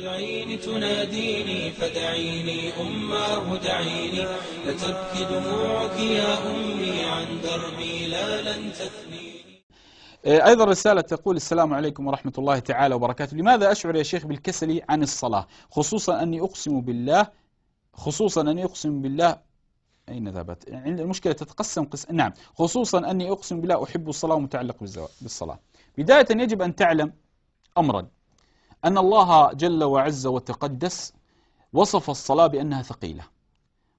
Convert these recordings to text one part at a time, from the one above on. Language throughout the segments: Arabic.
العين تناديني فدعيني أماه دعيني، لتبكي دموعك يا أمي عن دربي لا لن تثنيني. أيضا رسالة تقول: السلام عليكم ورحمة الله تعالى وبركاته. لماذا أشعر يا شيخ بالكسل عن الصلاة، خصوصا أني أقسم بالله أين ذهبت؟ عند المشكلة تتقسم نعم، خصوصا أني أقسم بالله أحب الصلاة ومتعلق بالصلاة. بداية يجب أن تعلم أمرا، أن الله جل وعز وتقدس وصف الصلاة بأنها ثقيلة.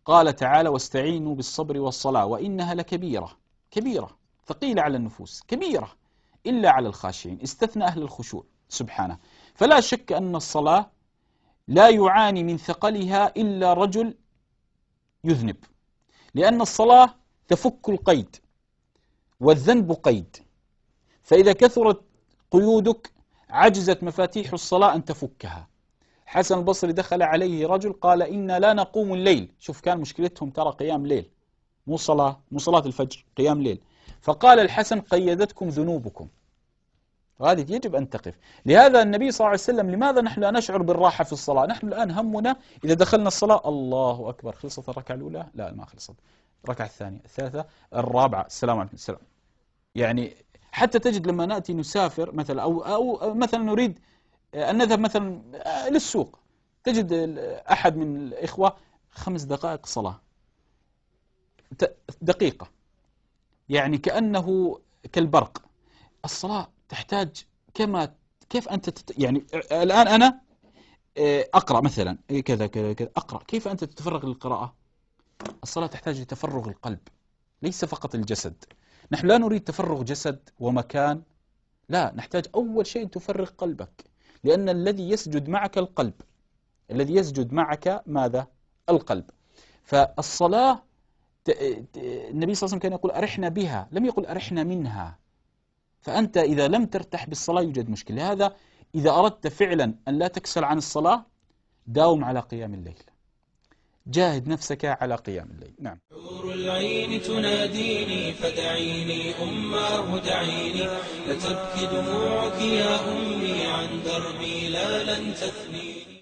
قال تعالى: واستعينوا بالصبر والصلاة وإنها لكبيرة، كبيرة ثقيلة على النفوس، كبيرة إلا على الخاشعين، استثنى أهل الخشوع سبحانه. فلا شك أن الصلاة لا يعاني من ثقلها إلا رجل يذنب، لأن الصلاة تفك القيد والذنب قيد، فإذا كثرت قيودك عجزت مفاتيح الصلاة أن تفكها. حسن البصري دخل عليه رجل قال: إنا لا نقوم الليل. شوف كان مشكلتهم ترى قيام ليل، مو صلاة الفجر، قيام ليل. فقال الحسن: قيدتكم ذنوبكم. وهذه يجب أن تقف. لهذا النبي صلى الله عليه وسلم: لماذا نحن لا نشعر بالراحة في الصلاة؟ نحن الآن همنا إذا دخلنا الصلاة الله أكبر، خلصت الركعة الأولى؟ لا ما خلصت. الركعة الثانية، الثالثة، الرابعة، السلام عليكم السلام. يعني حتى تجد لما نأتي نسافر مثلا أو مثلا نريد أن نذهب مثلا للسوق، تجد أحد من الإخوة 5 دقائق صلاة، دقيقة، يعني كأنه كالبرق. الصلاة تحتاج كيف أنت يعني الآن أنا أقرأ مثلا كذا كذا كذا، أقرأ، كيف أنت تتفرغ للقراءة؟ الصلاة تحتاج لتفرغ القلب، ليس فقط الجسد. نحن لا نريد تفرغ جسد ومكان، لا، نحتاج أول شيء تفرغ قلبك، لأن الذي يسجد معك القلب، الذي يسجد معك ماذا؟ القلب. فالصلاة النبي صلى الله عليه وسلم كان يقول: أرحنا بها، لم يقل أرحنا منها. فأنت إذا لم ترتاح بالصلاة يوجد مشكلة. لهذا إذا أردت فعلا أن لا تكسل عن الصلاة داوم على قيام الليل، جاهد نفسك على قيام الليل. نعم. حور العين تناديني فدعيني أماه دعيني، لتبكي دموعك يا أمي عن دربي لا لن تثنيني.